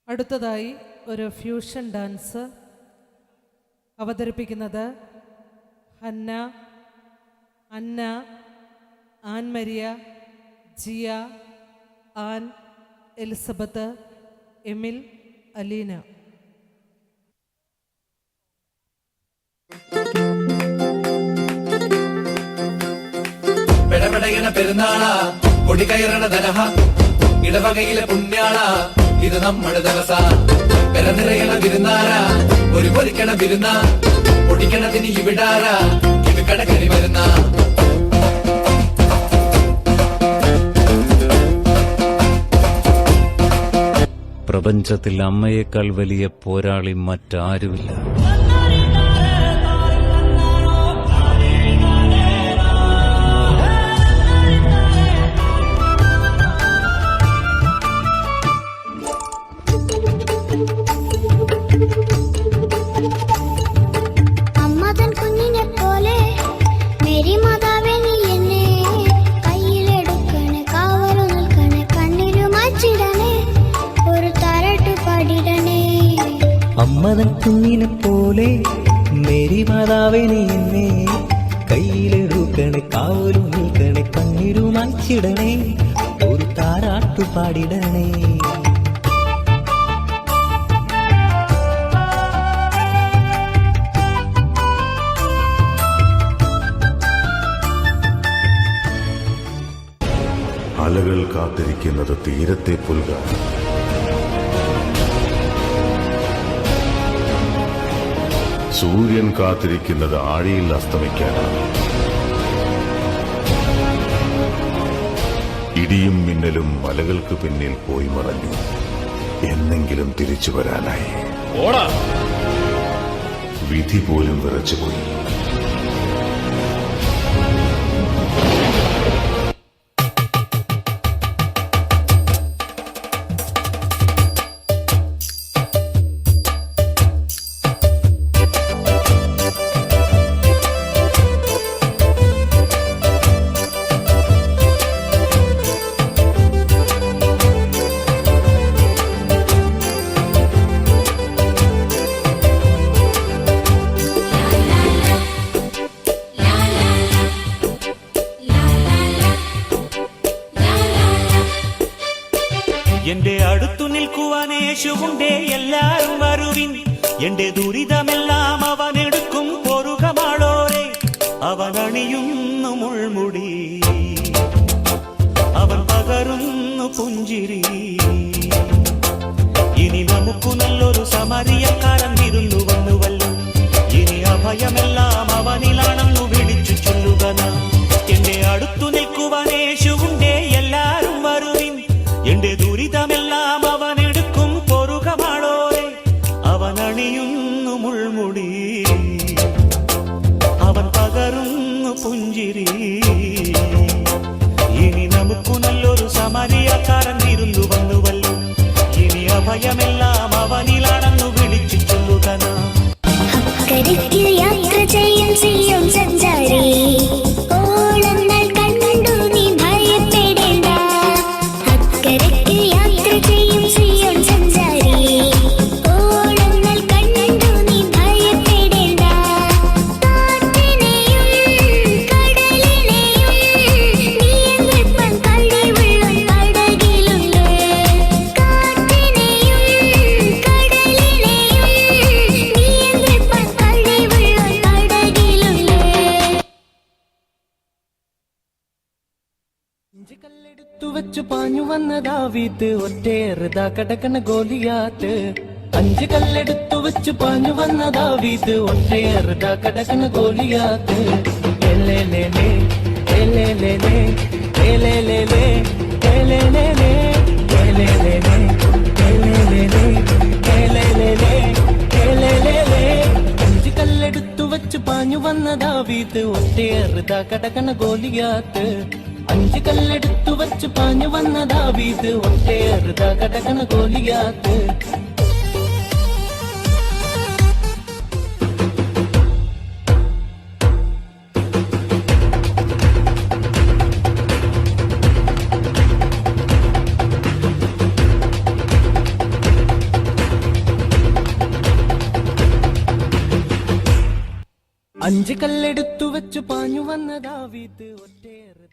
അടുത്തതായി ഒരു fusion dance അവതരിപ്പിക്കുന്നത് Hannah, Anna, Annmaria, Jiya, Ann, Elizabeth, Emil, Aleena. പെടപെടയണ പെരുന്നാളാ, കൊടികയറണ ധനഹ, ഇടവകയിലെ പുണ്യാള, ഇത് നമ്മുടെ ദിവസ. പെരനിറയണ വിരുന്നാരാ, ഒരു പൊരിക്കണ വിരുന്ന, പൊടിക്കണത്തിന് ഇവിടാരാ, ഇത് കടക്കരി വരുന്ന. പ്രപഞ്ചത്തിൽ അമ്മയേക്കാൾ വലിയ പോരാളി മറ്റാരുമില്ല. അമ്മതൻ കുഞ്ഞിനെ പോലെ മേരി മാതാവേ നീ എന്നെ കയ്യിലെടുക്കണേ, കാവലും നിൽക്കണേ, കണ്ണിരുമാച്ചിടണേ, ഒരു താരാട്ടു പാടിടണേ. അലകൾ കാത്തിരിക്കുന്നത് തീരത്തെ പുൽകാൻ, സൂര്യൻ കാത്തിരിക്കുന്നത് ആഴിയിൽ അസ്തമിക്കാനാണ്. ഇടിയും മിന്നലും മലകൾക്ക് പിന്നിൽ പോയി മറഞ്ഞു, എന്നെങ്കിലും തിരിച്ചു വരാനായി. വിധി പോലും വിറച്ചുപോയി. എന്റെ അടുത്തു നിൽക്കുവാൻ യേശുവുണ്ടേ, എല്ലാരും വരുവിൻ. എന്റെ ദുരിതമെല്ലാം അവനെടുക്കും, പൊറുകമാളോരെ. അവനണിയുന്നു മുൾമുടി, അവൻ പകരുന്നു പുഞ്ചിരി. ഇനി നമുക്കു നല്ലൊരു സമരിയക്കാരൻ വിരുന്നു വന്നുവല്ലോ. ഇനി അഭയമെല്ലാം അവനിലാണെന്നു വിളിച്ചു ചൊല്ലുക നാം. എന്റെ അടുത്തു നിൽക്കുവാൻ യേശുവുണ്ടേ, എല്ലാരും വരുവിൻ. എന്റെ ദുരിതമെല്ലാം അവനെടുക്കും, പൊറുകമാളോരെ. അവനണിയുന്നു മുൾമുടി, അവൻ പകരുന്നു പുഞ്ചിരി. ഇനി നമുക്കു നല്ലൊരു സമരിയക്കാരൻ വിരുന്നു വന്നുവല്ലോ. ഇനി അഭയമെല്ലാം അവനിലാണെന്നു വിളിച്ചു ചൊല്ലുക നാം. യാത്ര ചെയ്യും ചെയ്യും സഞ്ചാരി, ഓളങ്ങൾ കണ്ടു നീ ഭയപ്പെടേണ്ട. അക്കരയ്ക്ക് യാത്ര ചെയ്യും ചെയ്യും സഞ്ചാരി, ഓളങ്ങൾ കണ്ടു നീ ഭയപ്പെടേണ്ട. കാറ്റിനെയും കടലിനെയും നിയന്ത്രിപ്പാൻ കഴിവുള്ള പടകിലുണ്ട്. കാറ്റിനെയും കടലിനെയും നിയന്ത്രിപ്പാൻ കഴിവുള്ള പടകിലുണ്ട്. കല്ലെടുത്തു വെച്ചു പാഞ്ഞു വന്ന ദാവീദ്, ഒറ്റയേറുതാ കടക്കണ ഗോലിയാത്ത്. 5 കല്ലെടുത്തു വെച്ചു പാഞ്ഞു വന്ന ദാവീദ്, ഒറ്റയേറുതാ കടക്കണ ഗോലിയാത്ത്. എലേലേലേ എലേലേലേ എലേലേലേ എലേലേലേ എലേലേലേ എലേലേലേ എലേലേലേ എലേലേലേ. 5 കല്ലെടുത്തു വെച്ചു പാഞ്ഞു വന്ന ദാവീദ്, ഒറ്റയേറുതാ കടക്കണ ഗോലിയാത്ത്. 5 കല്ലെടുത്തു വച്ച് പാഞ്ഞു വന്ന ദാവീദ്, ഒറ്റയേറുതാ കടക്കണ ഗോലിയാത്ത്. 5 കല്ലെടുത്തു വെച്ചു പാഞ്ഞു വന്ന ദാവീദ് ഒറ്റയേറ്